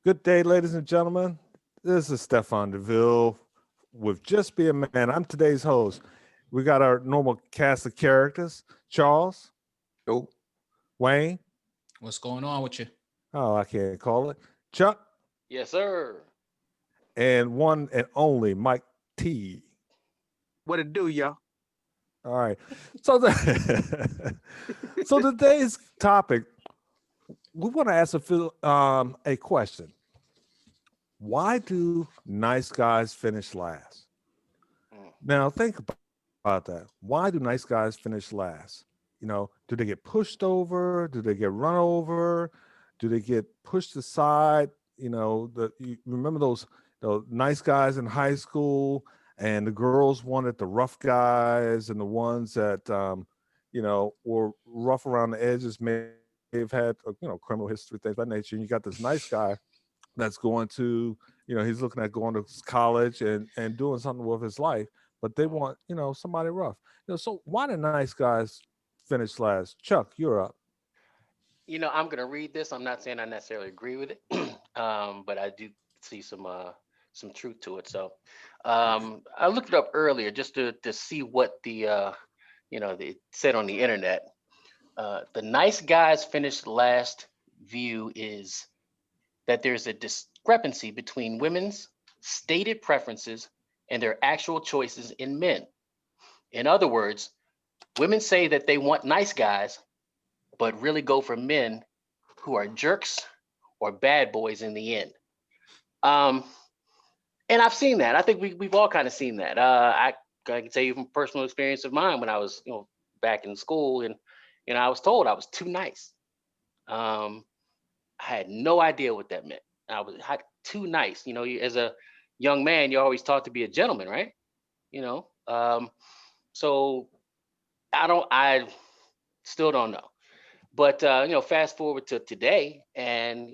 Good day, ladies and gentlemen. This is Stefan DeVille with Just Be a Man. I'm today's host. We got our normal cast of characters: Charles, Yo, Wayne. What's going on with you? Oh, I can't call it. Chuck, Yes, sir. and one and only Mike T. what it do, y'all? All right. So, so today's topic, we want to ask a question. Why do nice guys finish last? Mm. Now, think about that. Why do nice guys finish last? Do they get pushed over? Do they get run over? Do they get pushed aside? You remember those nice guys in high school, and the girls wanted the rough guys and the ones that were rough around the edges, may have had criminal history, things of that nature. And you got this nice guy that's going to, he's looking at going to college and doing something with his life, but they want, somebody rough. So why do nice guys finish last? Chuck, you're up. I'm going to read this. I'm not saying I necessarily agree with it, but I do see some truth to it. So I looked it up earlier just to see what they said on the internet. The nice guys finish last view is that there's a discrepancy between women's stated preferences and their actual choices in men. In other words, women say that they want nice guys, but really go for men who are jerks or bad boys in the end. Um, and I've seen that. I think we've all kind of seen that. I can tell you from personal experience of mine when I was, back in school, and I was told I was too nice. Um, I had no idea what that meant. Too nice. As a young man, you're always taught to be a gentleman, right? You know. So I still don't know. But fast forward to today, and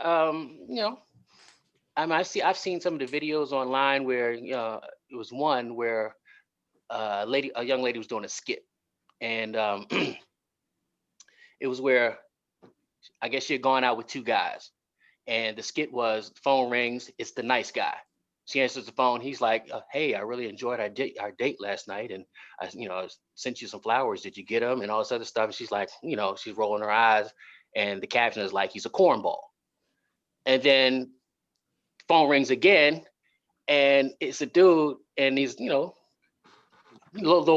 um, you know, I've seen some of the videos online where it was one where a young lady was doing a skit, and it was where I guess she had gone out with two guys, and the skit was phone rings, it's the nice guy. She answers the phone. He's like, "Hey, I really enjoyed our date last night, and I sent you some flowers. Did you get them?" And all this other stuff. And she's like, she's rolling her eyes, and the caption is like, "He's a cornball." And then phone rings again, and it's a dude, and he's little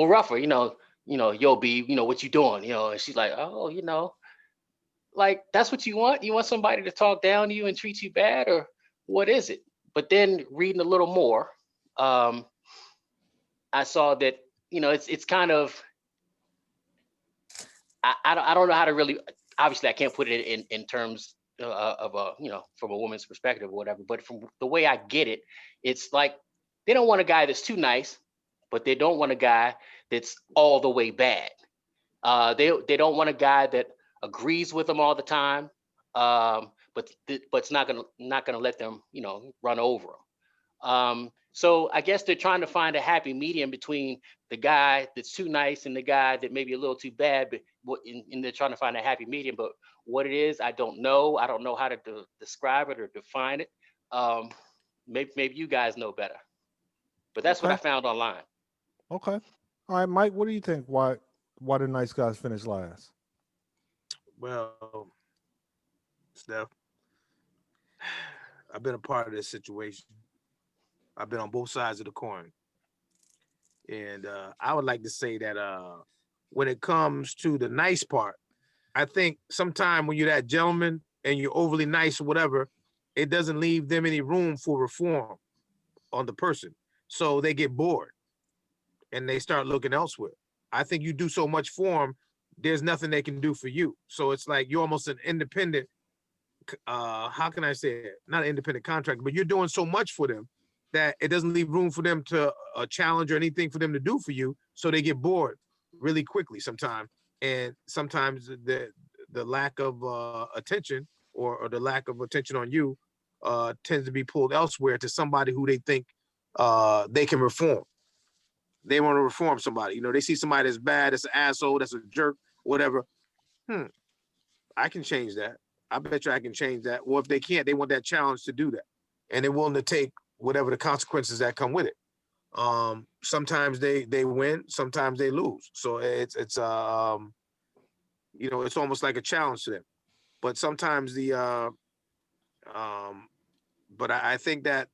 rougher, yo, B, what you doing, and she's like, "Oh, like that's what you want? You want somebody to talk down to you and treat you bad, or what is it?" But then reading a little more, um, I saw that it's kind of I don't know how to really, obviously I can't put it in terms of a from a woman's perspective or whatever, but from the way I get it, it's like they don't want a guy that's too nice, but they don't want a guy that's all the way bad. They don't want a guy that agrees with them all the time, but it's not gonna let them run over them. So I guess they're trying to find a happy medium between the guy that's too nice and the guy that maybe a little too bad, but and they're trying to find a happy medium. But what it is, I don't know. I don't know how to describe it or define it. Um, maybe you guys know better, but that's what I Okay. found online. Okay. All right, Mike, what do you think? Why do nice guys finish last? Well, Steph, I've been a part of this situation. I've been on both sides of the coin, and I would like to say that when it comes to the nice part, I think sometime when you're that gentleman and you're overly nice or whatever, it doesn't leave them any room for reform on the person, so they get bored and they start looking elsewhere. I think you do so much for them, there's nothing they can do for you. So it's like you're almost an independent, how can I say it? Not an independent contractor, but you're doing so much for them that it doesn't leave room for them to challenge or anything for them to do for you. So they get bored really quickly sometimes. And sometimes the lack of attention or the lack of attention on you tends to be pulled elsewhere to somebody who they think they can reform. They want to reform somebody. They see somebody that's bad, that's an asshole, that's a jerk, whatever. Hmm, I can change that. I bet you I can change that. Or if they can't, they want that challenge to do that. And they're willing to take whatever the consequences that come with it. Sometimes they win, sometimes they lose. So it's it's almost like a challenge to them. But sometimes but I think that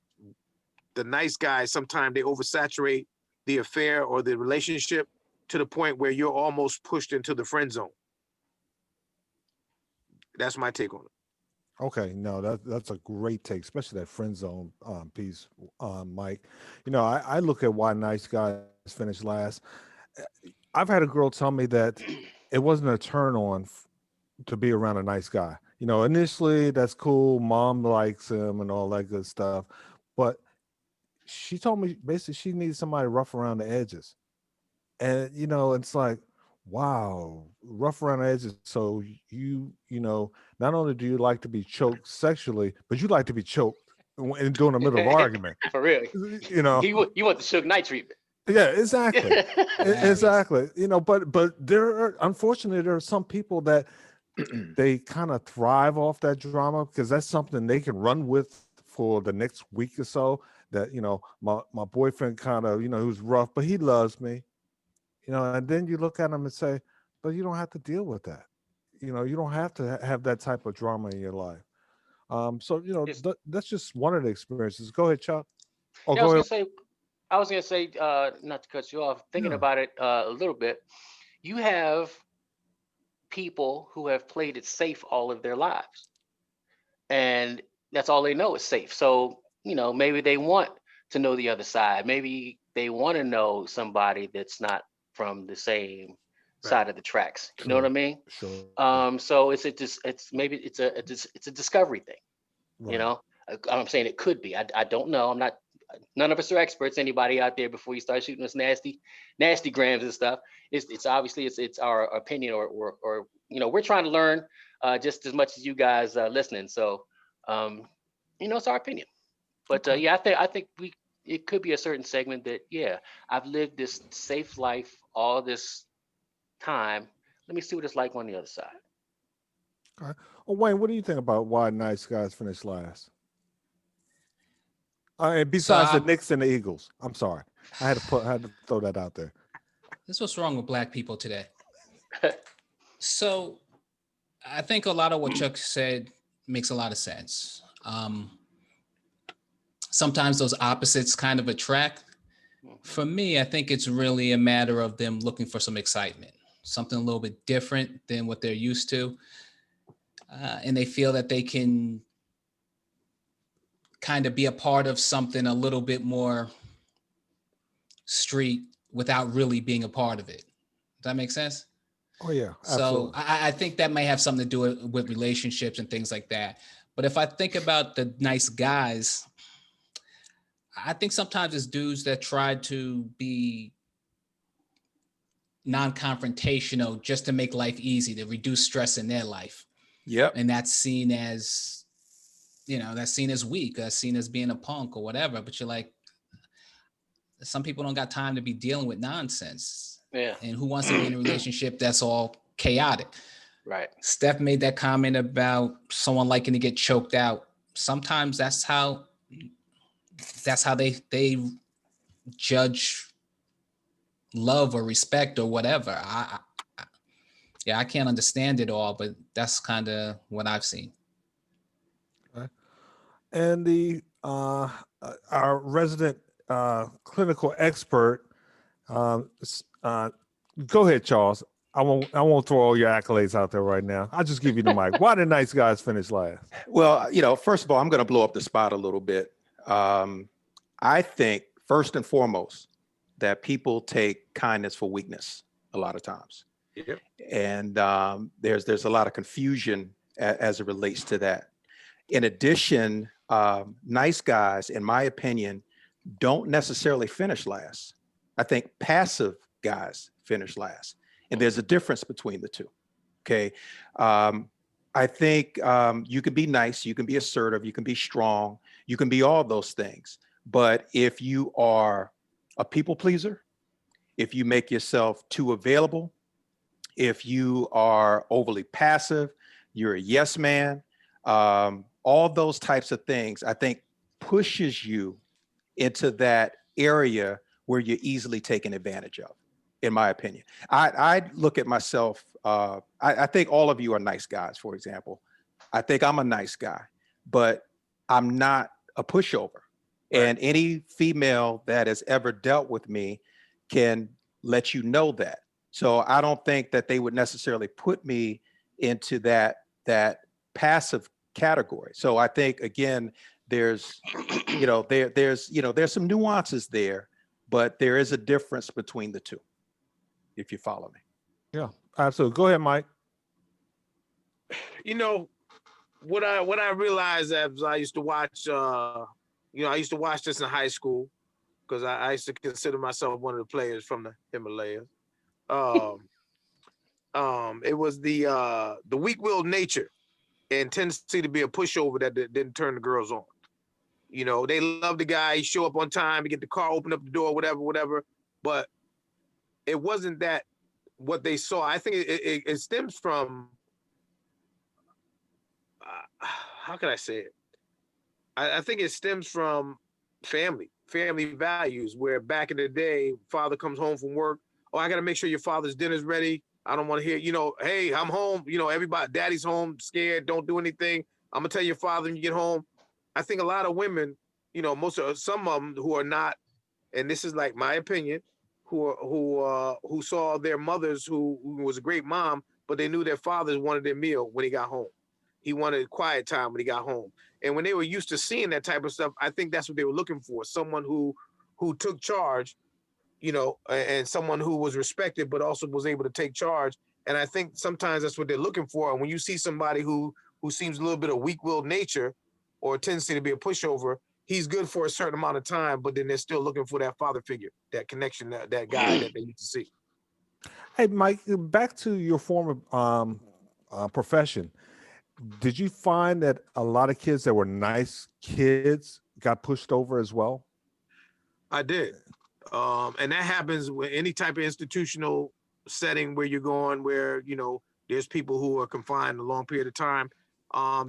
the nice guys, sometimes they oversaturate the affair or the relationship to the point where you're almost pushed into the friend zone. That's my take on it. Okay, no, that's a great take, especially that friend zone piece, Mike. I look at why nice guys finish last. I've had a girl tell me that it wasn't a turn on to be around a nice guy. Initially that's cool, mom likes him and all that good stuff, but she told me basically she needs somebody rough around the edges. And it's like, wow, rough around the edges. So not only do you like to be choked sexually, but you like to be choked during the middle of argument. For real. You know, You want the Suge Knight treatment. yeah, exactly. Hilarious. Exactly. But unfortunately there are some people that they kind of thrive off that drama because that's something they can run with for the next week or so. That my boyfriend kind of he was rough, but he loves me. And then you look at him and say, but you don't have to deal with that. You don't have to have that type of drama in your life. So It's, that's just one of the experiences. Go ahead, Chuck. Oh, yeah, go ahead. I was gonna say, not to cut you off, thinking Yeah. about it a little bit, you have people who have played it safe all of their lives. And that's all they know is safe. So, maybe they want to know the other side. Maybe they want to know somebody that's not from the same Right. side of the tracks. You know what I Sure. mean? Sure. So it's maybe it's a discovery thing. You Right. know, I'm saying it could be. I don't know. I'm not. None of us are experts. Anybody out there before you start shooting us nasty grams and stuff? It's obviously it's our opinion or we're trying to learn just as much as you guys listening. So it's our opinion. But Okay. yeah, I think it could be a certain segment that yeah, I've lived this safe life all this time. Let me see what it's like on the other side. Okay. Well, Wayne, what do you think about why nice guys finish last? And So besides the Knicks and the Eagles, I'm sorry, I had to throw that out there. this is what's wrong with black people today. So I think a lot of what Chuck said makes a lot of sense. Sometimes those opposites kind of attract. For me, I think it's really a matter of them looking for some excitement, something a little bit different than what they're used to. And they feel that they can kind of be a part of something a little bit more street without really being a part of it. Does that make sense? Oh yeah, So absolutely. I think that may have something to do with relationships and things like that. But if I think about the nice guys, I think sometimes it's dudes that try to be non-confrontational just to make life easy, to reduce stress in their life. Yep. And that's seen as, that's seen as weak, that's seen as being a punk or whatever. But you're like, some people don't got time to be dealing with nonsense. Yeah. And who wants to be in a relationship that's all chaotic? Right. Steph made that comment about someone liking to get choked out. Sometimes that's how they judge love or respect or whatever. I can't understand it all, but that's kind of what I've seen. Okay. And the our resident clinical expert, uh, go ahead, Charles. I won't throw all your accolades out there right now. I'll just give you the mic. Why did nice guys finish last? Well, first of all, I'm going to blow up the spot a little bit. I think first and foremost that people take kindness for weakness a lot of times. Yep. And there's a lot of confusion as it relates to that. In addition, nice guys, in my opinion, don't necessarily finish last. I think passive guys finish last. And there's a difference between the two. Okay. I think you can be nice, you can be assertive, you can be strong, you can be all those things. But if you are a people pleaser, if you make yourself too available, if you are overly passive, you're a yes man. All those types of things, I think, pushes you into that area where you're easily taken advantage of, in my opinion. I look at myself, I think all of you are nice guys, for example. I think I'm a nice guy, but I'm not a pushover. Right. And any female that has ever dealt with me can let you know that. So I don't think that they would necessarily put me into that passive category. So I think, again, there's there's some nuances there, but there is a difference between the two, if you follow me. Yeah, absolutely. Go ahead, Mike. You know, what I realized as I used to watch, I used to watch this in high school because I used to consider myself one of the players from the Himalayas. Um, it was the weak-willed nature and tendency to be a pushover that didn't turn the girls on. You know, they love the guy. He show up on time. He get the car, open up the door, whatever. But it wasn't that what they saw. I think it stems from how can I say it? I think it stems from family values, where back in the day, father comes home from work. Oh, I got to make sure your father's dinner's ready. I don't want to hear, hey, I'm home. Everybody, daddy's home, scared, don't do anything. I'm going to tell your father when you get home. I think a lot of women, some of them who are not, and this is like my opinion, who saw their mothers who was a great mom, but they knew their fathers wanted their meal when he got home. He wanted quiet time when he got home. And when they were used to seeing that type of stuff, I think that's what they were looking for. Someone who took charge, and someone who was respected, but also was able to take charge. And I think sometimes that's what they're looking for. And when you see somebody who seems a little bit of weak-willed nature or a tendency to be a pushover, he's good for a certain amount of time, but then they're still looking for that father figure, that connection, that guy that they need to see. Hey, Mike, back to your former profession. Did you find that a lot of kids that were nice kids got pushed over as well? I did. And that happens with any type of institutional setting where you're going, where, there's people who are confined a long period of time.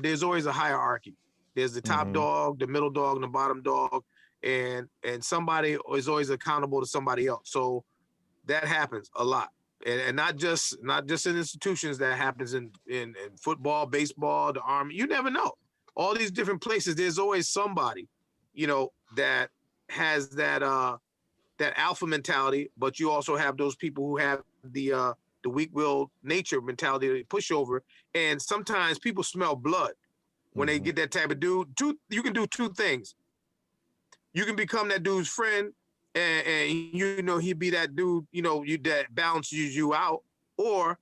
There's always a hierarchy. There's the top dog, the middle dog, and the bottom dog. And somebody is always accountable to somebody else. So that happens a lot. And not just in institutions. That happens in football, baseball, the army. You never know. All these different places, there's always somebody, that has that alpha mentality, but you also have those people who have the weak-willed nature mentality, the pushover. And sometimes people smell blood when they get that type of dude. You can do two things. You can become that dude's friend, and he'd be that dude, that balances you out, or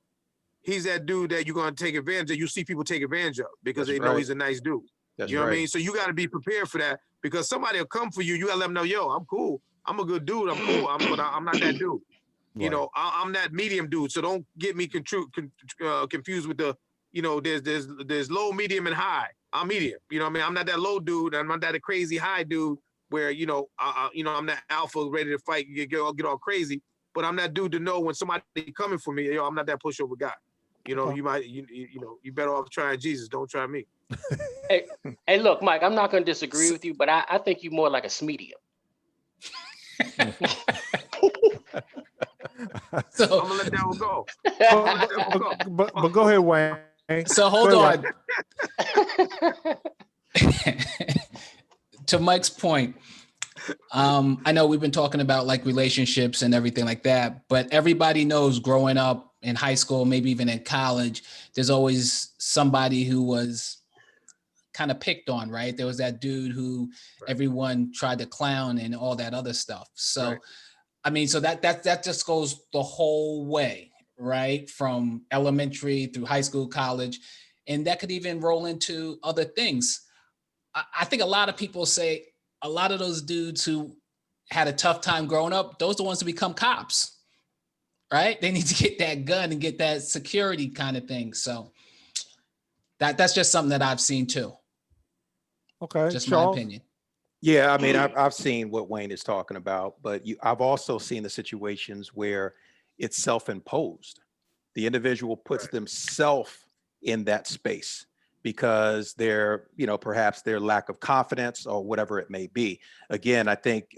he's that dude that you're going to take advantage of. You see people take advantage of because That's they know right. he's a nice dude. That's You know right. what I mean? So you got to be prepared for that, because somebody will come for you. You got to let them know, yo, I'm cool. I'm a good dude. I'm cool. But I'm not that dude. Right. I'm that medium dude. So don't get me confused with the, there's low, medium, and high. I'm medium. You know what I mean? I'm not that low dude. I'm not that crazy high dude where, I'm that alpha ready to fight, get all crazy. But I'm that dude to know when somebody coming for me, I'm not that pushover guy. Okay. You might, you better off trying Jesus. Don't try me. Hey, look, Mike, I'm not going to disagree with you, but I think you're more like a medium. I'm gonna let that one go. But go ahead, Wayne. So hold Go on. ahead, To Mike's point, I know we've been talking about like relationships and everything like that, but everybody knows growing up in high school, maybe even in college, there's always somebody who was kind of picked on, right? There was that dude who everyone tried to clown and all that other stuff. So, Right. I mean, so that just goes the whole way, right? From elementary through high school, college, and that could even roll into other things. I think a lot of people say a lot of those dudes who had a tough time growing up, those are the ones who become cops, right? They need to get that gun and get that security kind of thing. So that's just something that I've seen too. Okay, Just my Charles. opinion. Yeah, I mean, I've seen what Wayne is talking about, but I've also seen the situations where it's self-imposed. The individual puts themselves in that space because perhaps their lack of confidence or whatever it may be. Again, I think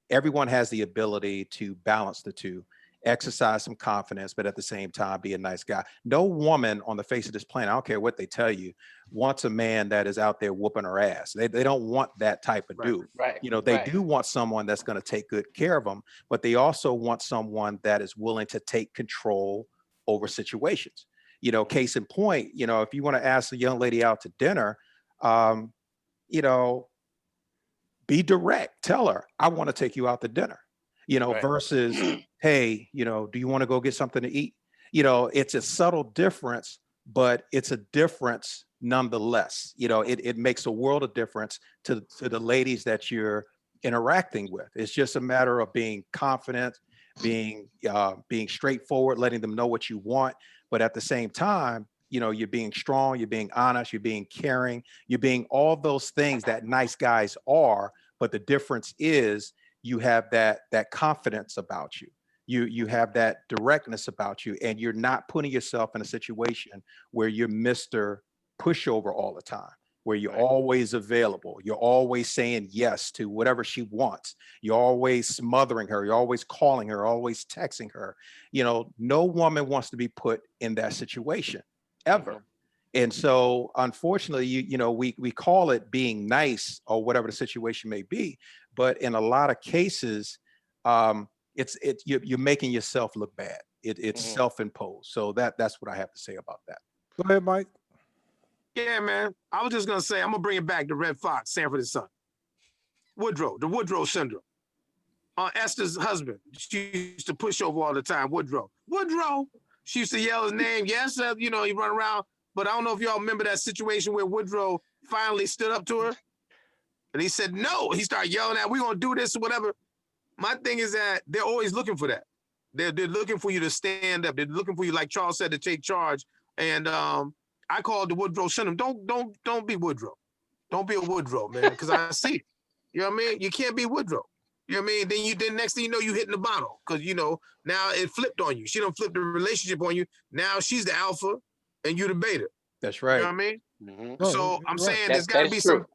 everyone has the ability to balance the two, exercise some confidence, but at the same time, be a nice guy. No woman on the face of this planet, I don't care what they tell you, wants a man that is out there whooping her ass. They don't want that type of Right. dude. Right. They right. do want someone that's going to take good care of them, but they also want someone that is willing to take control over situations. Case in point, if you want to ask a young lady out to dinner, um, you know, be direct. Tell her, I want to take you out to dinner, Right. versus, hey, do you want to go get something to eat? It's a subtle difference, but it's a difference nonetheless. It makes a world of difference to the ladies that you're interacting with. It's just a matter of being confident, being straightforward, letting them know what you want, but at the same time, you're being strong, you're being honest, you're being caring, you're being all those things that nice guys are. But the difference is you have that confidence about you. You have that directness about you, and you're not putting yourself in a situation where you're Mr. Pushover all the time, where you're Right. always available. You're always saying yes to whatever she wants. You're always smothering her. You're always calling her, always texting her. No woman wants to be put in that situation ever. Mhm. And so, unfortunately, we call it being nice or whatever the situation may be, but in a lot of cases, you're making yourself look bad. It's Mhm. self-imposed. So that's what I have to say about that. Go ahead, Mike. Yeah, man. I was just gonna say, I'm gonna bring it back to Red Fox, Sanford and Son. Woodrow, the Woodrow syndrome. Esther's husband, she used to push over all the time. Woodrow. She used to yell his name. Yes, he run around. But I don't know if y'all remember that situation where Woodrow finally stood up to her and he said no. He started yelling at, "We're gonna do this or whatever." My thing is that they're always looking for that. They're looking for you to stand up. They're looking for you, like Charles said, to take charge. And I call it the Woodrow syndrome. Don't be Woodrow. Don't be a Woodrow, man, because I see it. You know what I mean? You can't be Woodrow. You know what I mean? Then next thing you know, you hitting the bottle because now it flipped on you. She don't flip the relationship on you. Now she's the alpha and you the beta. That's You know right. what I mean? Mhm. No, So I'm you're right. saying That is true.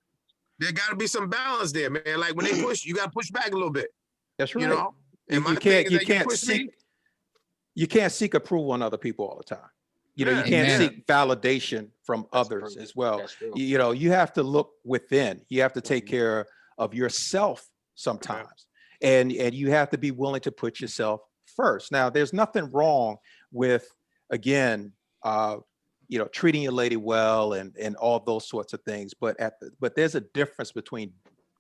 there got to be some balance there, man. Like when they push, you got to push back a little bit. That's You right. know. You, And my you thing can't is you that you can't push me. seek approval on other people all the time. You Yeah, can't Amen. seek validation from That's others true. as well. That's true. You have to look within. You have to take Mhm. care of yourself yeah. sometimes, and you have to be willing to put yourself first. Now, there's nothing wrong with, again, treating your lady well and all those sorts of things. But there's a difference between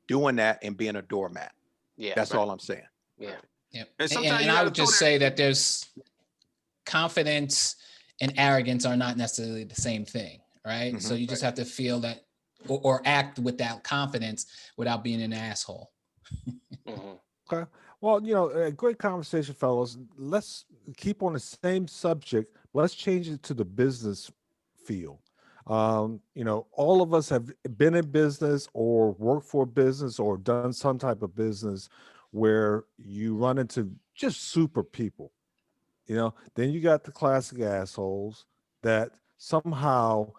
doing that and being a doormat. Yeah. That's Right. all I'm saying. Yeah. Yep. And And, sometimes and you I got to would throw just that. say that there's confidence and arrogance are not necessarily the same thing, right? So Mhm. you just have to feel that or act with that confidence without being an asshole. Mhm. Okay. Well, a great conversation, fellows. Let's keep on the same subject. Let's change it to the business field. All of us have been in business or worked for a business or done some type of business where you run into just super people. Then you got the classic assholes that somehow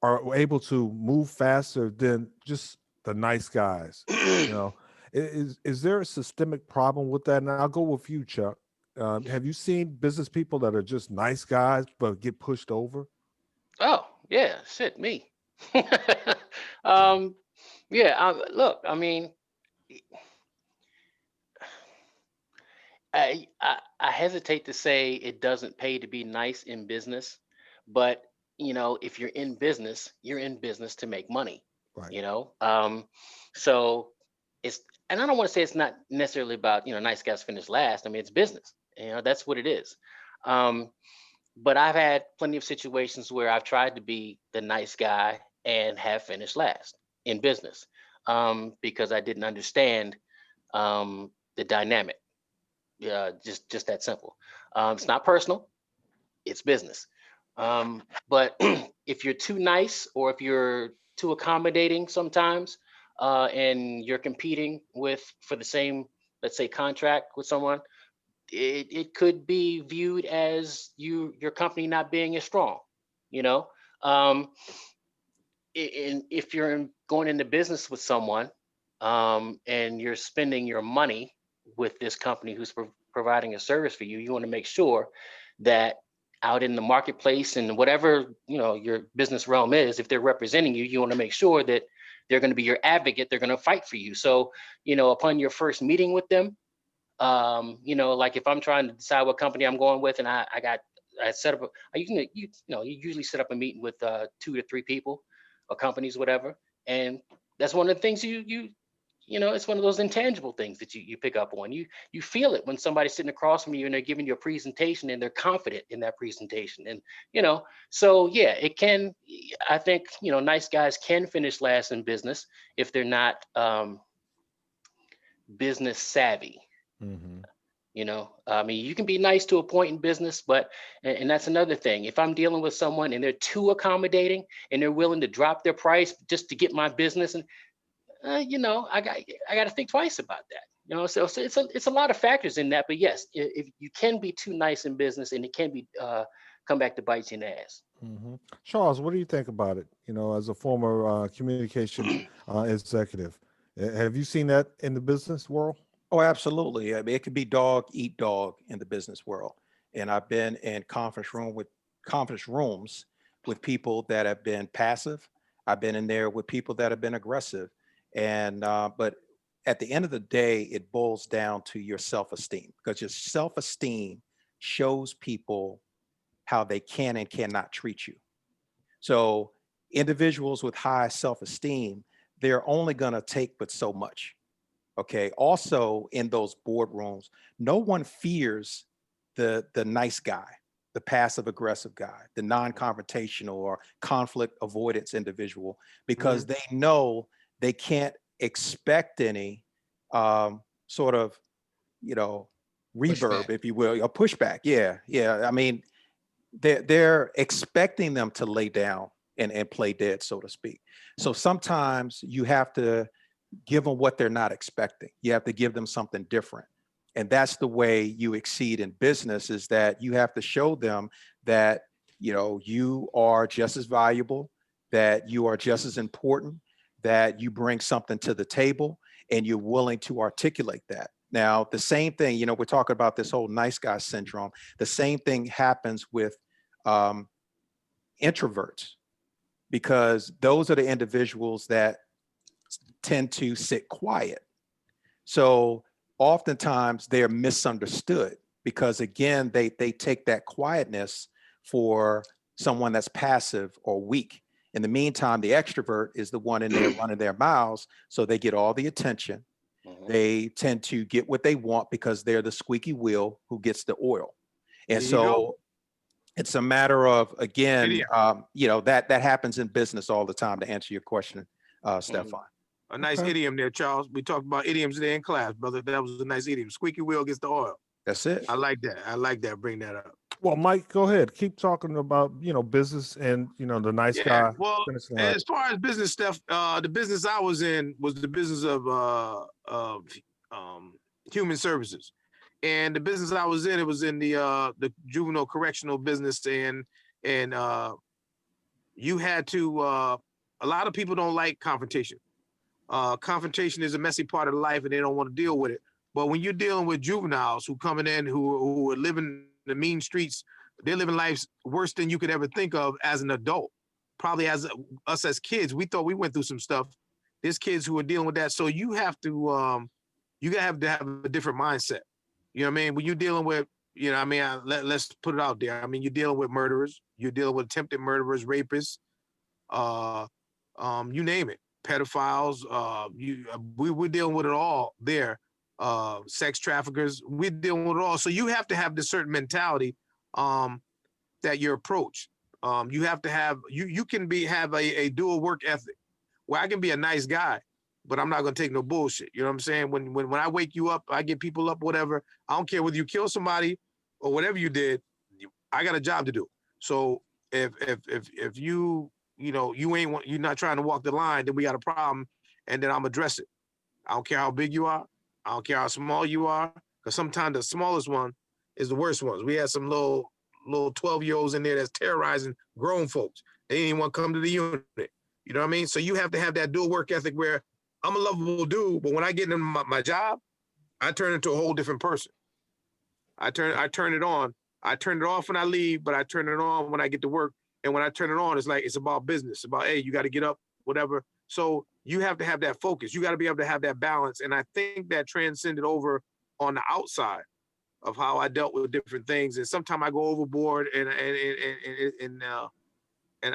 are able to move faster than just the nice guys. You know, is there a systemic problem with that? And I'll go with you, Chuck. Have you seen business people that are just nice guys but get pushed over? Oh yeah, shit, me. um, yeah. Look, I mean, I hesitate to say it doesn't pay to be nice in business, but if you're in business, you're in business to make money. Right. You know, so it's and I don't want to say it's not necessarily about nice guys finish last. I mean, it's business. That's what it is. Um, but I've had plenty of situations where I've tried to be the nice guy and have finished last in business because I didn't understand the dynamic. Yeah, just that simple. It's not personal; it's business. But if you're too nice or if you're too accommodating sometimes, and you're competing for the same, let's say, contract with someone, it could be viewed as your company not being as strong, you know. Um, and if you're going into business with someone, and you're spending your money with this company who's providing a service for you, you want to make sure that out in the marketplace and whatever your business realm is, if they're representing you, you want to make sure that they're going to be your advocate. They're going to fight for you. So upon your first meeting with them, like if I'm trying to decide what company I'm going with, and I set up you usually set up a meeting with 2 to 3 people or companies, whatever, and that's one of the things it's one of those intangible things that you pick up on. You feel it when somebody's sitting across from you and they're giving you a presentation and they're confident in that presentation. And so yeah, it can. I think nice guys can finish last in business if they're not business savvy. Mm-hmm. I mean, you can be nice to a point in business, but and that's another thing. If I'm dealing with someone and they're too accommodating and they're willing to drop their price just to get my business, and I got to think twice about that. So it's a lot of factors in that. But yes, if you can be too nice in business, and it can be come back to bite you in the ass. Mm-hmm. Charles, what do you think about it? As a former communications executive, have you seen that in the business world? Oh, absolutely. I mean, it could be dog eat dog in the business world. And I've been in conference rooms with people that have been passive. I've been in there with people that have been aggressive. And but at the end of the day, it boils down to your self-esteem, because your self-esteem shows people how they can and cannot treat you. So individuals with high self-esteem, they're only going to take but so much. Okay. Also, in those boardrooms, no one fears the nice guy, the passive aggressive guy, the non-confrontational or conflict avoidance individual, because they know they can't expect any sort of, you know, reverb, Pushback. if you will, or pushback. Yeah, yeah. I mean, they're expecting them to lay down and play dead, so to speak. So sometimes you have to give them what they're not expecting. You have to give them something different. And that's the way you exceed in business, is that you have to show them that, you are just as valuable, that you are just as important, that you bring something to the table, and you're willing to articulate that. Now, the same thing, we're talking about this whole nice guy syndrome. The same thing happens with um, introverts, because those are the individuals that tend to sit quiet. So oftentimes they're misunderstood, because again, they take that quietness for someone that's passive or weak. In the meantime, the extrovert is the one in there running their mouths, so they get all the attention. They tend to get what they want because they're the squeaky wheel who gets the oil. And There you go. so it's a matter of, again, Idiom. that happens in business all the time, to answer your question, Stefan. A nice Okay. idiom there, Charles. We talked about idioms there in class, brother. That was a nice idiom. Squeaky wheel gets the oil. That's it. I like that. I like that. Bring that up. Well, Mike, go ahead. Keep talking about business and the nice Yeah. guy. Well, Finish line. as far as business stuff, the business I was in was the business of human services, and the business I was in, it was in the juvenile correctional business, and you had to. A lot of people don't like confrontation. Confrontation is a messy part of life, and they don't want to deal with it. But when you're dealing with juveniles who coming in, who are living the mean streets, they're living lives worse than you could ever think of as an adult. Probably as us as kids, we thought we went through some stuff. There's kids who are dealing with that, so you have to have a different mindset. You know what I mean? When you're dealing with, let's put it out there. I mean, you're dealing with murderers, you're dealing with attempted murderers, rapists, you name it, pedophiles. We're dealing with it all there. Sex traffickers, we're dealing with it all. So you have to have this certain mentality that your approach. You have to have you can have a dual work ethic. Where I can be a nice guy, but I'm not gonna take no bullshit. You know what I'm saying? When I wake you up, I get people up, whatever. I don't care whether you kill somebody or whatever you did. I got a job to do. So if you're not trying to walk the line, then we got a problem, and then I'm address it. I don't care how big you are. I don't care how small you are, because sometimes the smallest one is the worst ones. We had some little 12-year-olds in there that's terrorizing grown folks. They didn't even want to come to the unit. You know what I mean? So you have to have that dual work ethic where I'm a lovable dude, but when I get into my job, I turn into a whole different person. I turn it on. I turn it off when I leave, but I turn it on when I get to work. And when I turn it on, it's like it's about business. It's about, hey, you got to get up, whatever. So you have to have that focus. You got to be able to have that balance. And I think that transcended over on the outside of how I dealt with different things. And sometimes I go overboard, and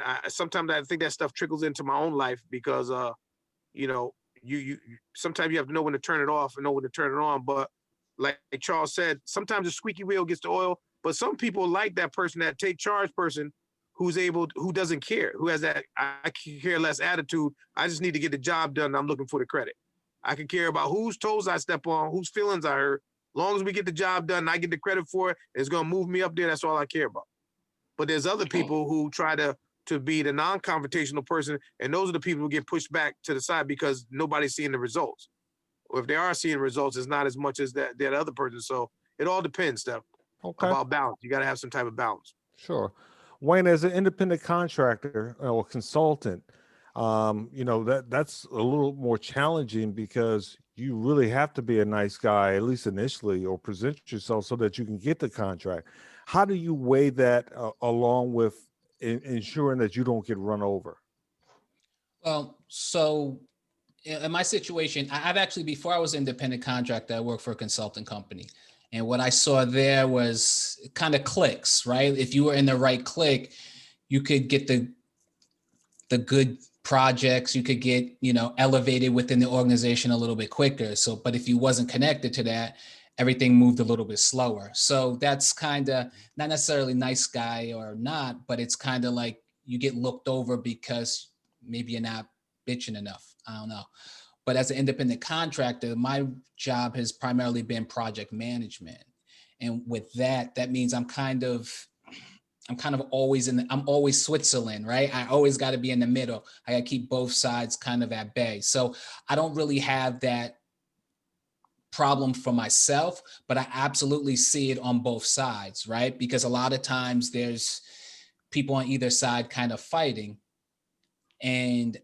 I sometimes I think that stuff trickles into my own life because you know, you sometimes you have to know when to turn it off and know when to turn it on. But like Charles said, sometimes the squeaky wheel gets the oil. But some people like that person, that take charge person, who doesn't care, who has that I care less attitude. I just need to get the job done. I'm looking for the credit. I can care about whose toes I step on, whose feelings I hurt. As long as we get the job done and I get the credit for it, it's gonna move me up there. That's all I care about. But there's other people who try to be the non-confrontational person, and those are the people who get pushed back to the side because nobody's seeing the results. Or if they are seeing results, it's not as much as that other person. So it all depends, Steph, Okay. about balance. You got to have some type of balance. Sure. Wayne, as an independent contractor or consultant, that's a little more challenging because you really have to be a nice guy, at least initially, or present yourself so that you can get the contract. How do you weigh that along with ensuring that you don't get run over? Well, so in my situation, I've actually, before I was an independent contractor, I worked for a consulting company. And what I saw there was kind of clicks, right? If you were in the right click, you could get the good projects, you could get, elevated within the organization a little bit quicker. So, but if you wasn't connected to that, everything moved a little bit slower. So that's kind of not necessarily nice guy or not, but it's kind of like you get looked over because maybe you're not bitching enough. I don't know. But as an independent contractor, my job has primarily been project management. And with that, that means I'm kind of always I'm always Switzerland, right? I always got to be in the middle. I got to keep both sides kind of at bay. So I don't really have that problem for myself, but I absolutely see it on both sides, right? Because a lot of times there's people on either side kind of fighting, and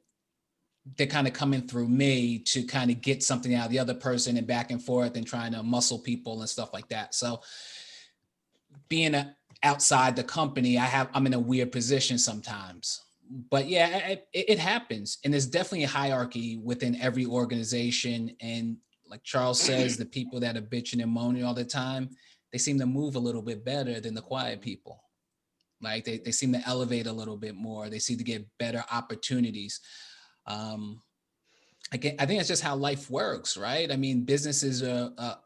they're kind of coming through me to kind of get something out of the other person and back and forth and trying to muscle people and stuff like that. So being outside the company, I'm in a weird position sometimes. But yeah, it happens. And there's definitely a hierarchy within every organization. And like Charles says, the people that are bitching and moaning all the time, they seem to move a little bit better than the quiet people. Like they seem to elevate a little bit more. They seem to get better opportunities. I think it's just how life works, right? I mean, business is a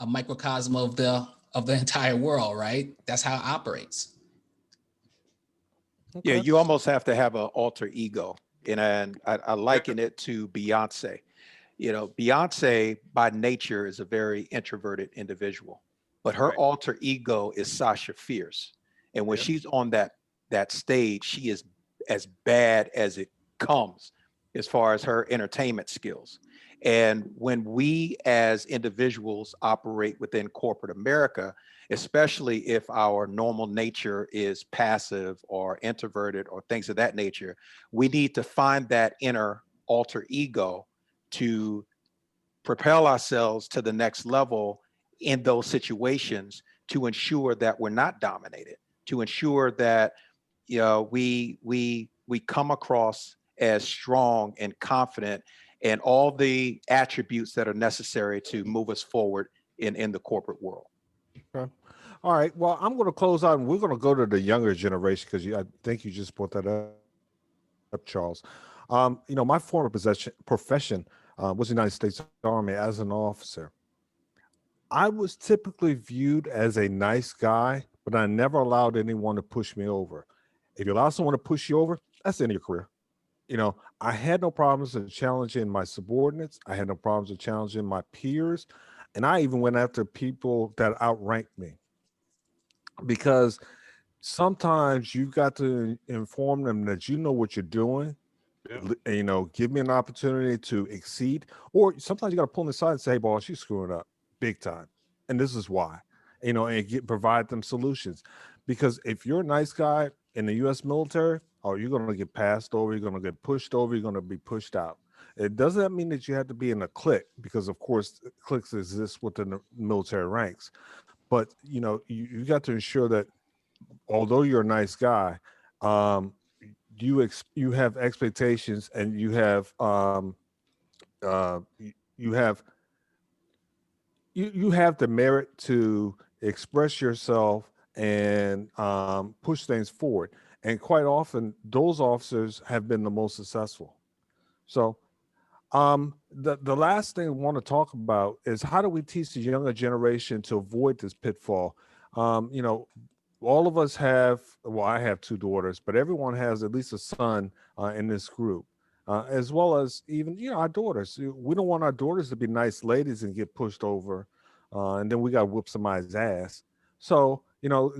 microcosm of the entire world, right? That's how it operates. Yeah, Okay. you almost have to have an alter ego. And I liken it to Beyonce. Beyonce by nature is a very introverted individual, but her Right. alter ego is Sasha Fierce. And when Yep. she's on that stage, she is as bad as it comes as far as her entertainment skills. And when we as individuals operate within corporate America, especially if our normal nature is passive or introverted or things of that nature, we need to find that inner alter ego to propel ourselves to the next level in those situations to ensure that we're not dominated, to ensure that we come across as strong and confident and all the attributes that are necessary to move us forward in the corporate world. Okay. All right. Well, I'm going to close out, and we're going to go to the younger generation because I think you just brought that up, Charles. My former profession was the United States Army as an officer. I was typically viewed as a nice guy, but I never allowed anyone to push me over. If you allow someone to push you over, that's the end of your career. I had no problems in challenging my subordinates. I had no problems in challenging my peers. And I even went after people that outranked me because sometimes you got to inform them that you know what you're doing. Give me an opportunity to exceed, or sometimes you got to pull them aside and say, "Hey, boss, you're screwing up big time, and this is why." And provide them solutions, because if you're a nice guy in the U.S. military, or you're going to get passed over, you're going to get pushed over, you're going to be pushed out. It doesn't mean that you have to be in a clique, because of course cliques exist within the military ranks. But you got to ensure that although you're a nice guy, um, you have expectations, and you have you have the merit to express yourself and push things forward. And quite often, those officers have been the most successful. So, the last thing I want to talk about is, how do we teach the younger generation to avoid this pitfall? You know, all of us have, well, I have two daughters, but everyone has at least a son in this group, as well as even, our daughters. We don't want our daughters to be nice ladies and get pushed over, and then we got to whip somebody's ass. So,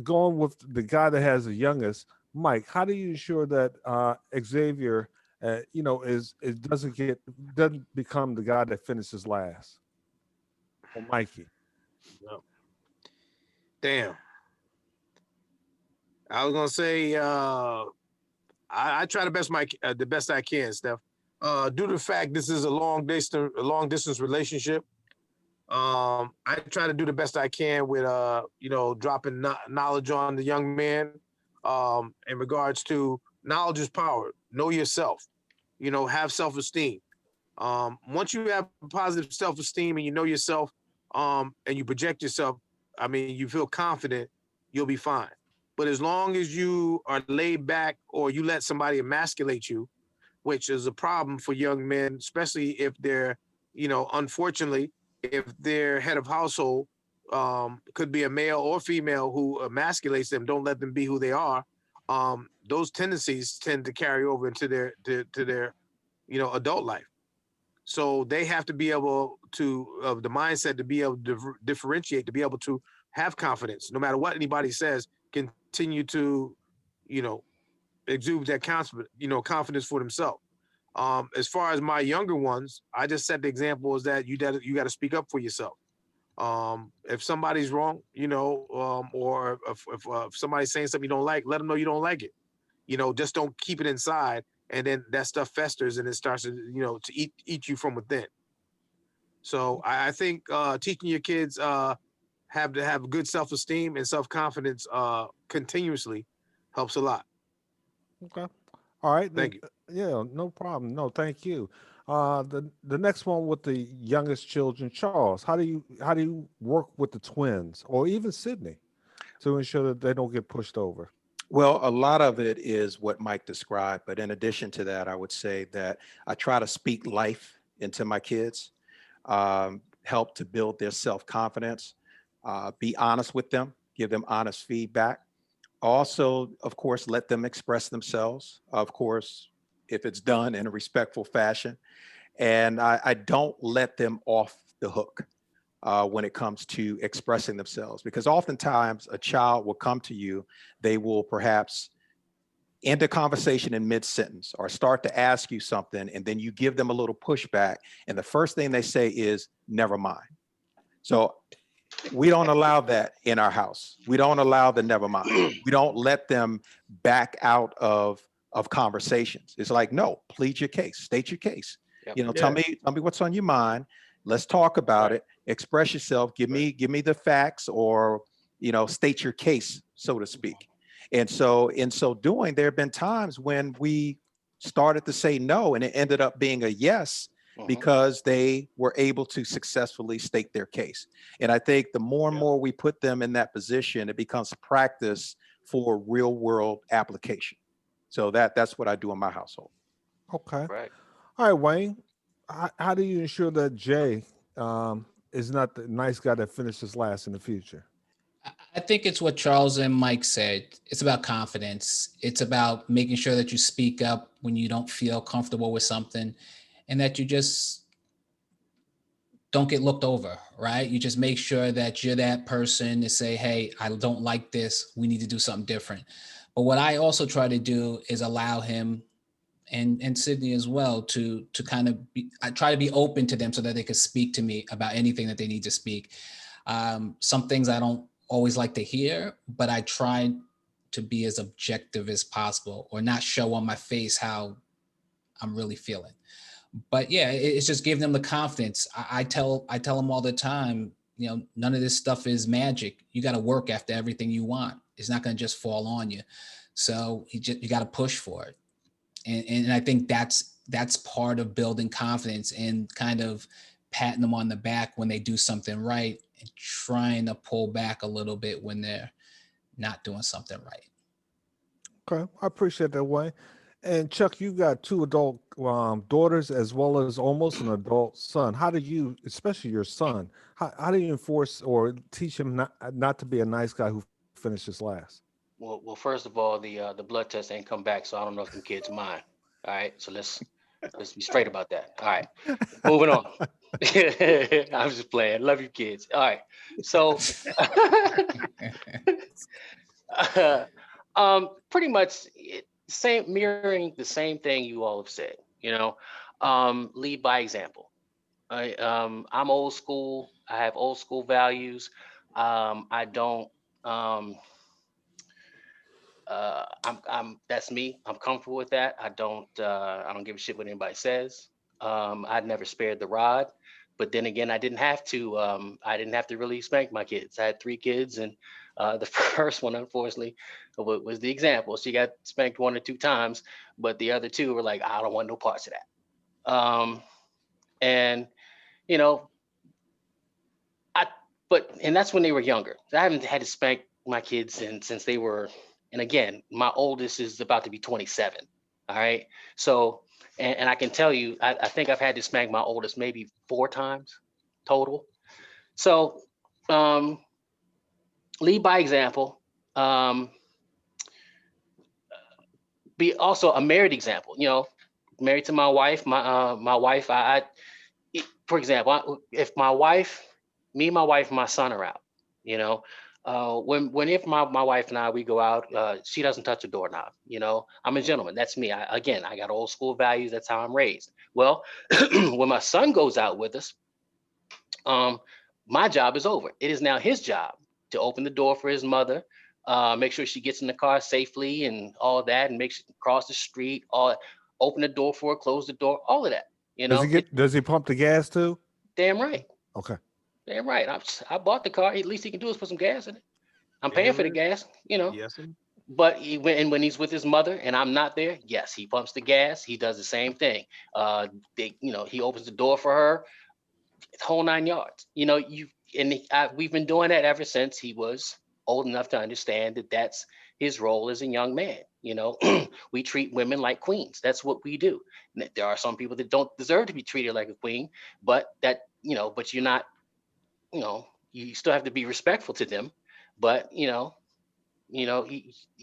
going with the guy that has the youngest, Mike, how do you ensure that Xavier, is it doesn't become the guy that finishes last? Or Mikey? No. Damn. I was gonna say I try the best I can, Steph. Due to the fact this is a long distance relationship, I try to do the best I can with dropping knowledge on the young man, in regards to knowledge is power. Know yourself. Have self-esteem. Once you have positive self-esteem and you know yourself, and you project yourself, I mean, you feel confident, you'll be fine. But as long as you are laid back, or you let somebody emasculate you, which is a problem for young men, especially if they're, unfortunately, if their head of household could be a male or female who emasculates them, don't let them be who they are. Those tendencies tend to carry over into their adult life. So they have to be able to, of the mindset, to be able to differentiate, to be able to have confidence, no matter what anybody says, continue to, you know, exude that confidence for themselves. As far as my younger ones, I just set the example is that you got to speak up for yourself. If somebody's wrong, or if somebody's saying something you don't like, let them know you don't like it. Just don't keep it inside, and then that stuff festers and it starts to, to eat you from within. So I think teaching your kids have to have good self-esteem and self-confidence continuously helps a lot. Okay. All right. Thank you. Yeah, no problem. No, thank you. The next one with the youngest children, Charles. How do you work with the twins, or even Sydney, to ensure that they don't get pushed over? Well, a lot of it is what Mike described, but in addition to that, I would say that I try to speak life into my kids, help to build their self-confidence, be honest with them, give them honest feedback. Also, of course, let them express themselves, of course, if it's done in a respectful fashion. And I don't let them off the hook when it comes to expressing themselves, because oftentimes a child will come to you, they will perhaps end a conversation in mid-sentence or start to ask you something, and then you give them a little pushback, and the first thing they say is, never mind. So we don't allow that in our house. We don't allow the never mind. We don't let them back out of conversations. It's like, no, plead your case, state your case. Yep. Tell me what's on your mind. Let's talk about it. Express yourself. Give me the facts, or state your case, so to speak. And so in so doing, there have been times when we started to say no, and it ended up being a yes, because they were able to successfully state their case. And I think the more and more we put them in that position, it becomes practice for real world application. So that's what I do in my household. Okay. Right. All right, Wayne. How do you ensure that Jay is not the nice guy that finishes last in the future? I think it's what Charles and Mike said. It's about confidence. It's about making sure that you speak up when you don't feel comfortable with something, and that you just don't get looked over, right? You just make sure that you're that person to say, hey, I don't like this. We need to do something different. But what I also try to do is allow him and Sydney as well to kind of be, I try to be open to them so that they could speak to me about anything that they need to speak. Some things I don't always like to hear, but I try to be as objective as possible or not show on my face how I'm really feeling. But yeah, it's just giving them the confidence. I tell them all the time, you know, none of this stuff is magic. You got to work after everything you want. It's not going to just fall on you. So you got to push for it. And I think that's part of building confidence and kind of patting them on the back when they do something right and trying to pull back a little bit when they're not doing something right. Okay, I appreciate that way. And Chuck, you got two adult daughters as well as almost an adult son. How do you, especially your son, how do you enforce or teach him not to be a nice guy who finishes last? Well, first of all, the blood test ain't come back, so I don't know if them kids mine. All right, so let's be straight about that. All right, moving on. I'm just playing. Love you, kids. All right, so pretty much same mirroring the same thing you all have said. You know, lead by example. I'm old school. I have old school values. I don't. Um, I'm that's me. I'm comfortable with that. I don't give a shit what anybody says. I'd never spared the rod, but then again, I didn't have to really spank my kids. I had three kids, and the first one, unfortunately, was the example. She got spanked one or two times, but the other two were like, I don't want no parts of that. And you know, I and that's when they were younger. I haven't had to spank my kids since they were, and again, my oldest is about to be 27. All right. So and I can tell you, I think I've had to spank my oldest maybe four times total. So um lead by example. Um be also a married example, married to my wife. My wife, for example, if my wife, me, my wife, and my son are out, you know, when if my wife and I we go out, she doesn't touch a doorknob. I'm a gentleman. That's me. I got old school values. That's how I'm raised. Well, when my son goes out with us, um, my job is over. It is now his job to open the door for his mother, make sure she gets in the car safely and all that, and make sure cross the street, all open the door for her, close the door, all of that. It's Does he pump the gas too? damn right. Okay. Damn right. I bought the car. At least he can do is put some gas in it. I'm paying for the Aaron, gas. yes, sir. But when he's with his mother and I'm not there, yes, he pumps the gas. He does the same thing. He opens the door for her, whole nine yards. We've been doing that ever since he was old enough to understand that that's his role as a young man. We treat women like queens. That's what we do. There are some people that don't deserve to be treated like a queen, but but you're not. You still have to be respectful to them, but you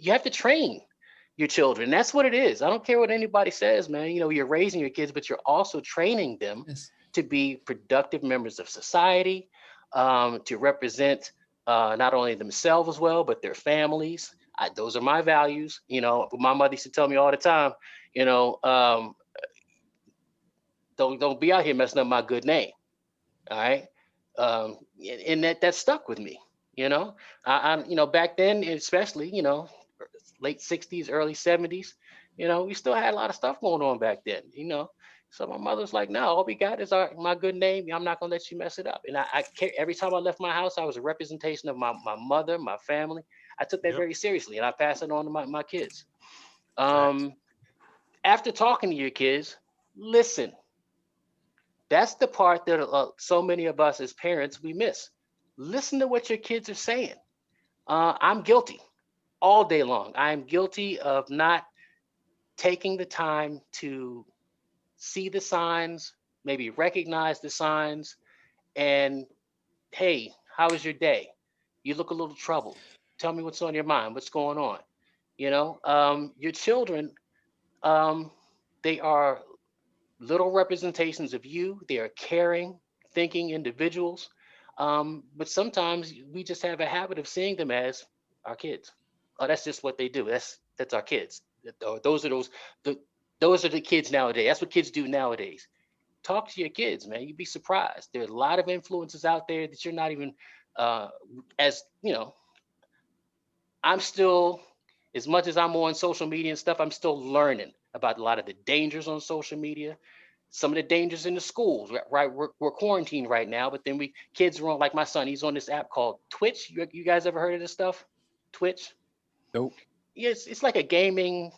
have to train your children. That's what it is. I don't care what anybody says, man. You're raising your kids, but you're also training them Yes. to be productive members of society, to represent not only themselves as well, but their families. Those are my values. My mother used to tell me all the time, you know, um, don't be out here messing up my good name. All right. And that stuck with me. Back then, especially, late 60s, early 70s, we still had a lot of stuff going on back then. So my mother's like, no, all we got is my good name. I'm not gonna let you mess it up. And every time I left my house, I was a representation of my mother, my family. I took that Yep. very seriously, and I passed it on to my kids. Facts. Um, After talking to your kids, listen. That's the part that so many of us as parents we miss. Listen to what your kids are saying. I'm guilty all day long. I am guilty of not taking the time to see the signs, maybe recognize the signs, and hey, how was your day? You look a little troubled. Tell me what's on your mind. What's going on? Your children, um, they are little representations of you. They are caring, thinking individuals. But sometimes we just have a habit of seeing them as our kids. Oh, that's just what they do. That's our kids. The, those are the kids nowadays. That's what kids do nowadays. Talk to your kids, man. You'd be surprised. There's a lot of influences out there that you're not even as I'm still As much as I'm on social media and stuff, I'm still learning about a lot of the dangers on social media, some of the dangers in the schools. Right, we're quarantined right now, but then kids are on, like my son, he's on this app called Twitch. You guys ever heard of this stuff? Twitch? Nope. Yeah, it's like a gaming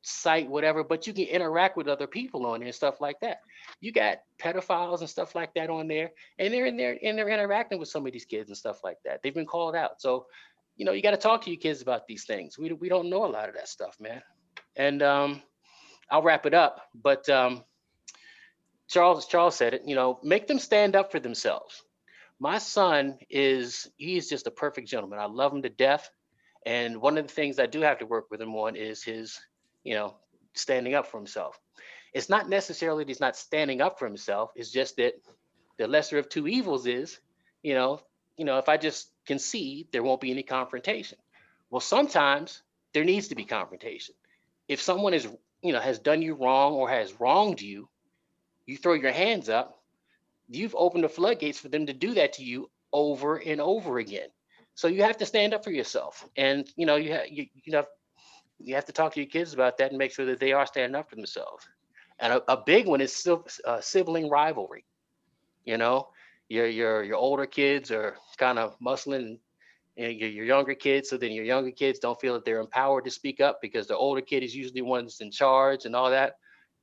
site, whatever, but you can interact with other people on there and stuff like that. You got pedophiles and stuff like that on there, and they're in there and they're interacting with some of these kids and stuff like that. They've been called out. So, you got to talk to your kids about these things. We don't know a lot of that stuff, man. And I'll wrap it up. But Charles said it. Make them stand up for themselves. My son he's just a perfect gentleman. I love him to death. And one of the things I do have to work with him on is his, standing up for himself. It's not necessarily that he's not standing up for himself. It's just that the lesser of two evils is, you know, if I just concede, there won't be any confrontation. Well, sometimes there needs to be confrontation. If someone has done you wrong or has wronged you, you throw your hands up, you've opened the floodgates for them to do that to you over and over again. So you have to stand up for yourself, and you have to talk to your kids about that and make sure that they are standing up for themselves. And a big one is still sibling rivalry. You know, your older kids are kind of muscling your younger kids, so then your younger kids don't feel that they're empowered to speak up because the older kid is usually one that's in charge and all that.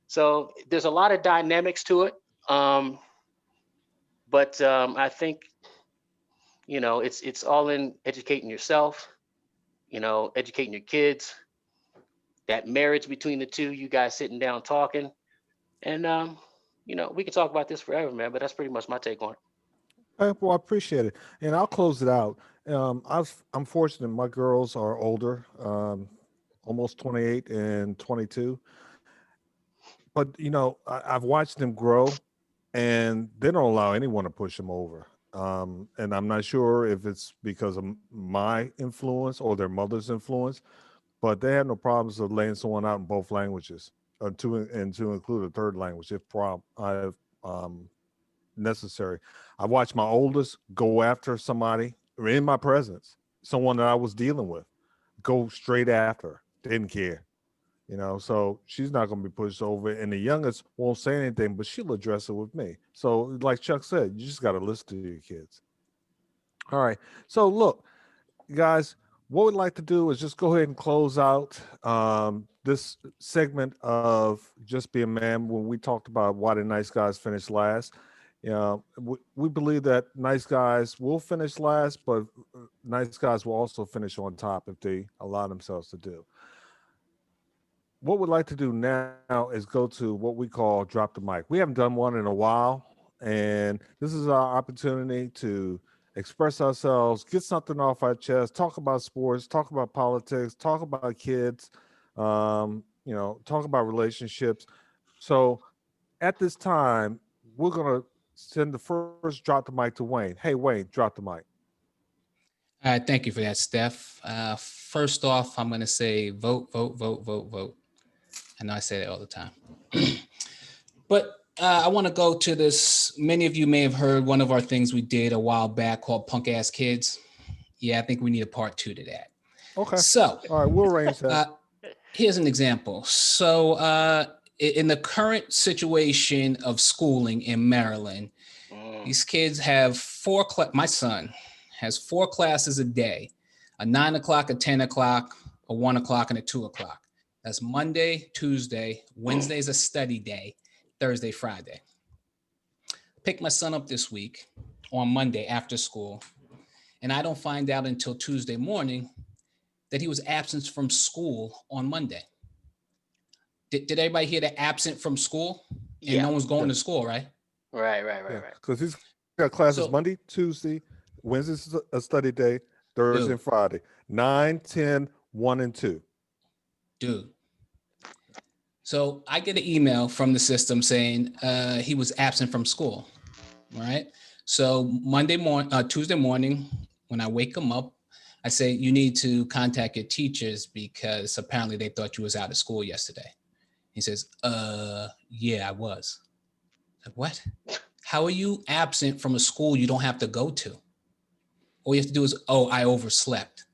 So there's a lot of dynamics to it. But I think it's all in educating yourself, educating your kids, that marriage between the two, you guys sitting down talking, and we can talk about this forever, man. But that's pretty much my take on it. Well, I appreciate it, and I'll close it out. I'm fortunate. My girls are older, almost 28 and 22. But I've watched them grow, and they don't allow anyone to push them over. And I'm not sure if it's because of my influence or their mother's influence, but they have no problems of laying someone out in both languages, to include a third language if necessary. I watched my oldest go after somebody in my presence, someone that I was dealing with, go straight after, didn't care. So she's not going to be pushed over, and the youngest won't say anything, but she'll address it with me. So, like Chuck said, you just got to listen to your kids. All right. So, look, guys, what we'd like to do is just go ahead and close out this segment of Just Be a Man when we talked about why the nice guys finished last. We believe that nice guys will finish last, but nice guys will also finish on top if they allow themselves to do. What we'd like to do now is go to what we call drop the mic. We haven't done one in a while, and this is our opportunity to express ourselves, get something off our chest, talk about sports, talk about politics, talk about kids, talk about relationships. So at this time, we're going to send the first drop the mic to Wayne. Hey, Wayne, drop the mic. All right, thank you for that, Steph. First off, I'm going to say vote, vote, vote, vote, vote. I know I say that all the time. But I want to go to this. Many of you may have heard one of our things we did a while back called Punk Ass Kids. Yeah, I think we need a part 2 to that. Okay. So, all right, we'll arrange that. Here's an example. So, in the current situation of schooling in Maryland, these kids have my son has 4 classes a day, a 9 o'clock, a 10 o'clock, a 1 o'clock, and a 2 o'clock. That's Monday, Tuesday, Wednesday's a study day, Thursday, Friday. Picked my son up this week on Monday after school, and I don't find out until Tuesday morning that he was absent from school on Monday. Did everybody hear that absent from school? And Yeah. No one's going to school, right? Right. Because he's got classes Monday, Tuesday, Wednesday's a study day, Thursday and Friday, 9, 10, 1, and 2. Dude. So I get an email from the system saying he was absent from school, right? So Tuesday morning, when I wake him up, I say, you need to contact your teachers because apparently they thought you was out of school yesterday. He says, yeah, I was. Like, what? How are you absent from a school you don't have to go to? All you have to do is, I overslept.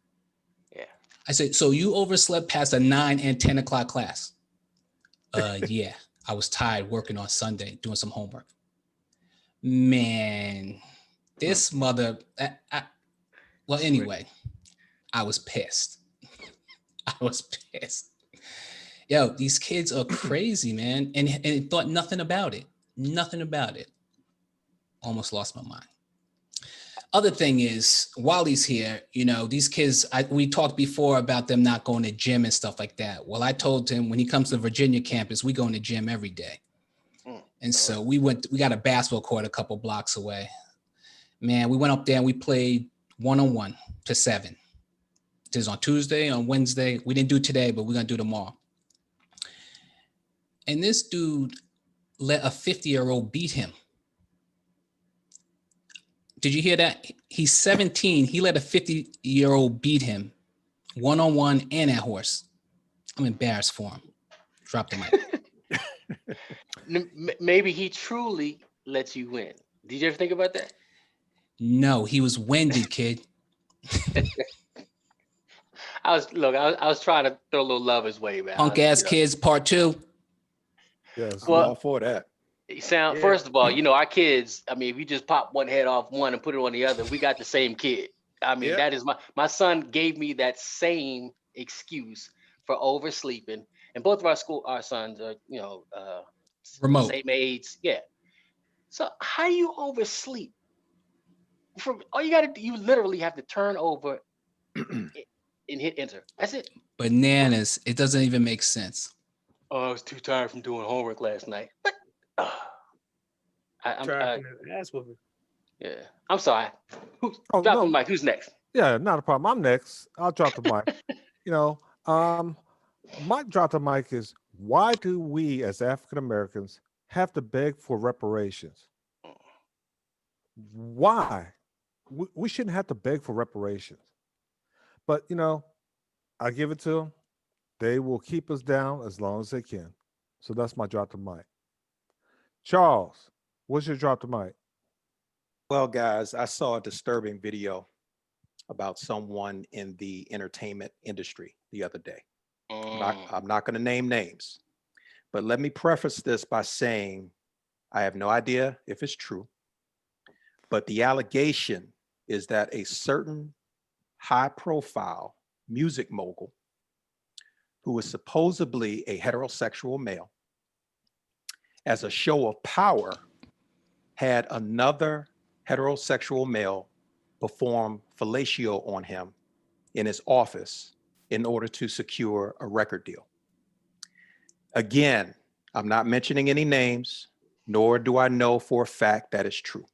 Yeah. I said, so you overslept past a 9 and 10 o'clock class? Yeah, I was tired working on Sunday, doing some homework. Man, this mother, well, anyway, I was pissed. I was pissed. Yo, these kids are crazy, man. And thought nothing about it. Nothing about it. Almost lost my mind. Other thing is, while he's here, you know, these kids, we talked before about them not going to gym and stuff like that. Well, I told him when he comes to Virginia campus, we go in the gym every day. And so we got a basketball court a couple blocks away. Man, we went up there and we played 1-on-1 to 7. This is on Tuesday, on Wednesday. We didn't do today, but we're going to do tomorrow. And this dude let a 50-year-old beat him. Did you hear that? He's 17. He let a 50-year-old beat him 1-on-1 and at horse. I'm embarrassed for him. Drop the mic. Maybe he truly lets you win. Did you ever think about that? No, he was winded, kid. I was trying to throw a little love his way, man. Punk ass kids, part 2. Yes. I'm all for that. First of all, you know, our kids, I mean, if you just pop one head off one and put it on the other, we got the same kid. I mean, that is my son gave me that same excuse for oversleeping. And both of our sons are, you know, remote, same age. Yeah. So how do you oversleep? You literally have to turn over and hit enter. That's it. Bananas. It doesn't even make sense. Oh, I was too tired from doing homework last night. But yeah, I'm sorry. Drop the mic. Who's next? Yeah, not a problem. I'm next. I'll drop the mic. You know, my drop the mic is, why do we as African Americans have to beg for reparations? Why? We shouldn't have to beg for reparations. But, you know, I give it to them. They will keep us down as long as they can. So that's my drop the mic. Charles, what's your drop the mic? Well, guys, I saw a disturbing video about someone in the entertainment industry the other day. I'm not going to name names, but let me preface this by saying I have no idea if it's true, but the allegation is that a certain high-profile music mogul who is supposedly a heterosexual male, as a show of power, had another heterosexual male perform fellatio on him in his office in order to secure a record deal. Again, I'm not mentioning any names, nor do I know for a fact that it's true.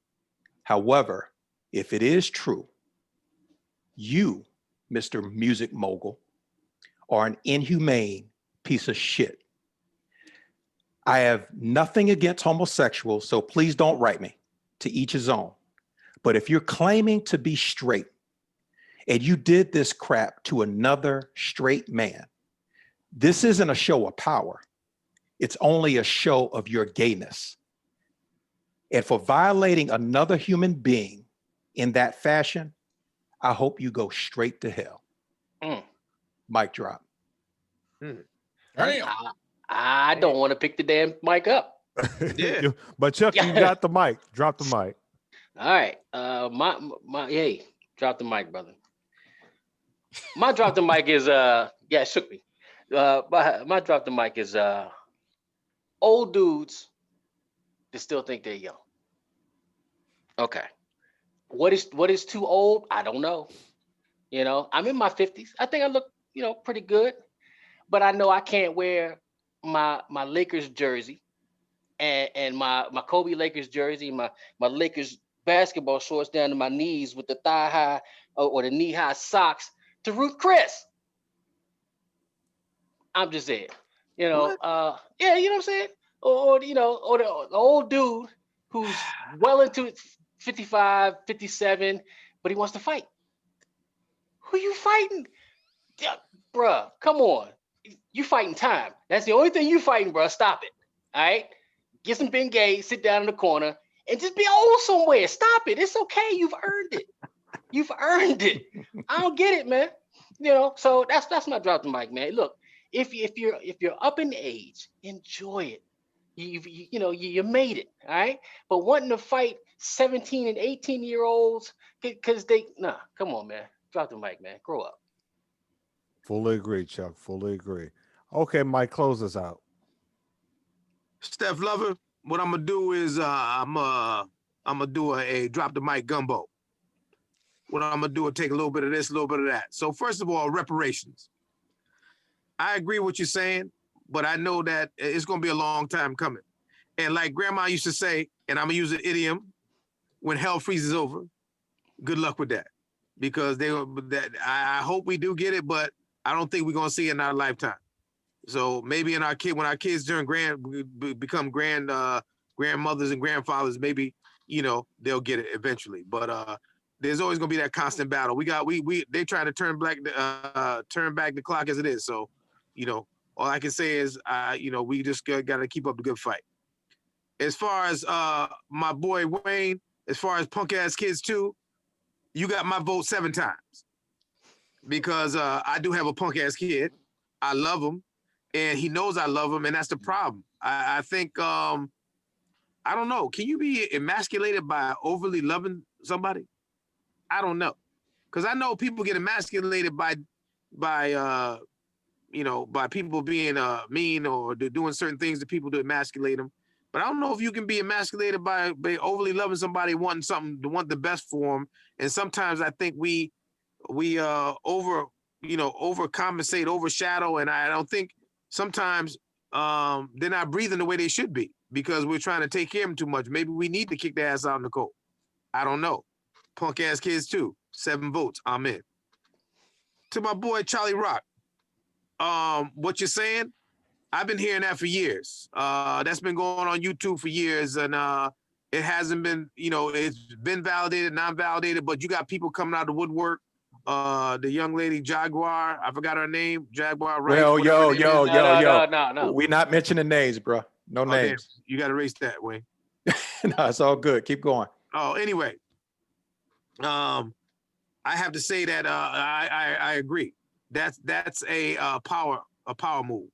However, if it is true, you, Mr. Music Mogul, are an inhumane piece of shit. I have nothing against homosexuals, so please don't write me. To each his own. But if you're claiming to be straight and you did this crap to another straight man, this isn't a show of power. It's only a show of your gayness. And for violating another human being in that fashion, I hope you go straight to hell. Mic drop. I don't want to pick the damn mic up. Yeah. But Chuck, you got the mic. Drop the mic. All right. Hey, drop the mic, brother. My drop the mic is it shook me. My drop the mic is old dudes that still think they're young. Okay. What is too old? I don't know. You know, I'm in my 50s. I think I look, you know, pretty good. But I know I can't wear my Lakers jersey and my Kobe Lakers jersey, my Lakers basketball shorts down to my knees with the thigh high or the knee high socks to Ruth Chris. I'm just saying, you know, you know what I'm saying? Or you know, or the old dude who's well into 55, 57, but he wants to fight. Who you fighting? Yeah, bruh, come on. You fighting time. That's the only thing you fighting, bruh. Stop it. All right? Get some Bengay, sit down in the corner, and just be old somewhere. Stop it. It's okay. You've earned it. You've earned it. I don't get it, man. So that's my drop the mic, man. Look, if you're up in age, enjoy it. You made it, all right. But wanting to fight 17 and 18-year-olds because come on, man. Drop the mic, man. Grow up. Fully agree, Chuck. Fully agree. Okay, Mike, close us out. Steph Lover, what I'm gonna do is I'm gonna do a drop the mic gumbo. What I'm gonna do is take a little bit of this, a little bit of that. So first of all, reparations. I agree with what you're saying, but I know that it's gonna be a long time coming. And like Grandma used to say, and I'm gonna use an idiom: when hell freezes over, good luck with that, because I hope we do get it, but I don't think we're gonna see it in our lifetime. So maybe when our kids become grandmothers and grandfathers, maybe they'll get it eventually. But there's always gonna be that constant battle. They trying to turn back the clock as it is. So all I can say is we just got to keep up the good fight. As far as my boy Wayne, as far as punk ass kids too, you got my vote 7 times, because I do have a punk ass kid. I love him, and he knows I love him, and that's the problem. I think I don't know. Can you be emasculated by overly loving somebody? I don't know, because I know people get emasculated by by people being mean or doing certain things to people to emasculate them. But I don't know if you can be emasculated by overly loving somebody, wanting something, to want the best for them. And sometimes I think we overcompensate, overshadow, and I don't think sometimes they're not breathing the way they should be, because we're trying to take care of them too much. Maybe we need to kick their ass out in the cold. I don't know. Punk ass kids too. 7 votes. I'm in. To my boy Charlie Rock, what you're saying, I've been hearing that for years. That's been going on YouTube for years, and it hasn't been, it's been validated, non-validated, but you got people coming out of the woodwork. The young lady Jaguar, I forgot her name, Jaguar, right? Well, yo. No. We're not mentioning names, bro. No names. Damn. You got to erase that, Wayne. No, it's all good. Keep going. Oh, anyway, I have to say that I agree. That's a power move.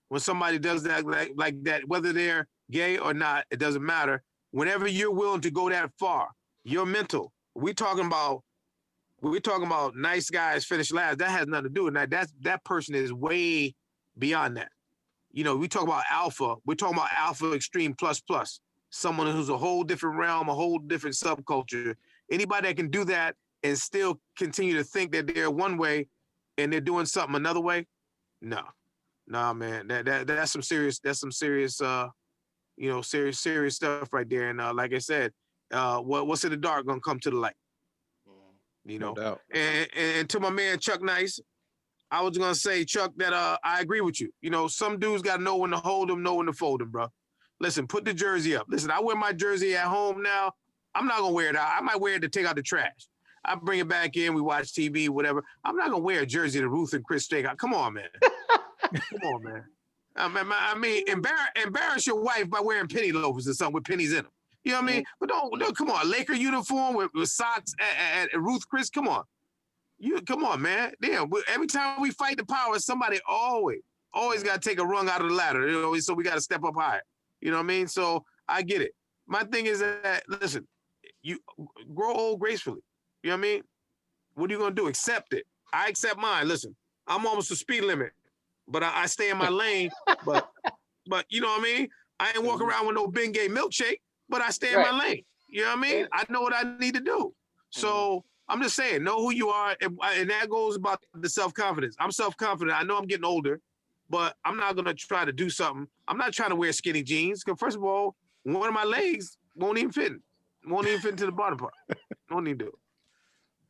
When somebody does that like that, whether they're gay or not, it doesn't matter. Whenever you're willing to go that far, your mental. We're talking about nice guys finish last. That has nothing to do with that. That person is way beyond that. We talk about alpha. We're talking about alpha extreme plus. Someone who's a whole different realm, a whole different subculture. Anybody that can do that and still continue to think that they're one way and they're doing something another way, no. Nah, man, that's some serious serious stuff right there. And like I said, what's in the dark gonna come to the light. No doubt. And to my man Chuck Nice, I was gonna say, Chuck, that I agree with you. Some dudes gotta know when to hold them, know when to fold them, bro. Listen, put the jersey up. Listen, I wear my jersey at home now. I'm not gonna wear it out. I might wear it to take out the trash. I bring it back in. We watch TV, whatever. I'm not gonna wear a jersey to Ruth and Chris Steak. Come on, man. Come on, man. I mean, embarrass your wife by wearing penny loafers or something with pennies in them. You know what I mean? But don't come on, Laker uniform with socks at Ruth Chris. Come on, come on, man. Damn, every time we fight the power, somebody always got to take a rung out of the ladder. So we got to step up higher. You know what I mean? So I get it. My thing is that, listen, you grow old gracefully. You know what I mean? What are you gonna do? Accept it. I accept mine. Listen, I'm almost the speed limit, but I stay in my lane. But you know what I mean? I ain't walking around with no Bengay milkshake, but I stay in my lane. You know what I mean? I know what I need to do. So I'm just saying, know who you are, and that goes about the self-confidence. I'm self-confident. I know I'm getting older, but I'm not gonna try to do something. I'm not trying to wear skinny jeans, because first of all, one of my legs won't even fit into the bottom part. Won't even do it.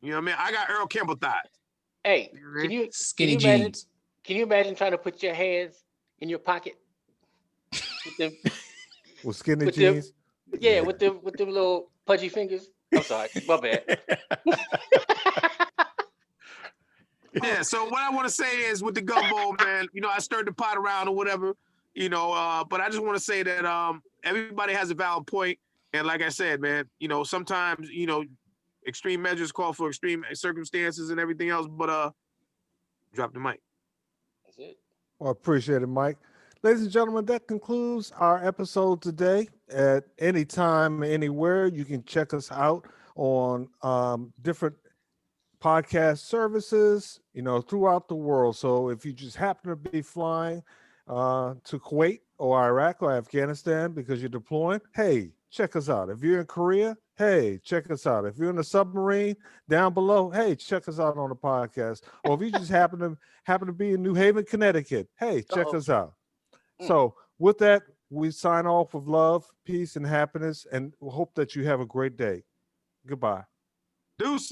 You know what I mean? I got Earl Campbell thighs. Hey, Skinny imagine, jeans. Can you imagine trying to put your hands in your pocket with them, With skinny with them, jeans? with them little pudgy fingers? I'm sorry, my bad. Yeah, so what I want to say is, with the gumbo, man, I stirred the pot around or whatever, but I just want to say that everybody has a valid point. And like I said, man, sometimes, extreme measures call for extreme circumstances and everything else. But Drop the mic. That's it. Well, appreciate it, Mike. Ladies and gentlemen, that concludes our episode today. At any time, anywhere, you can check us out on different podcast services, throughout the world. So if you just happen to be flying to Kuwait or Iraq or Afghanistan because you're deploying, hey, check us out. If you're in Korea, hey, check us out. If you're in a submarine down below, hey, check us out on the podcast. Or if you just happen to be in New Haven, Connecticut, hey, check Uh-oh. us out. Mm. So with that, we sign off with love, peace, and happiness, and hope that you have a great day. Goodbye. Deuce.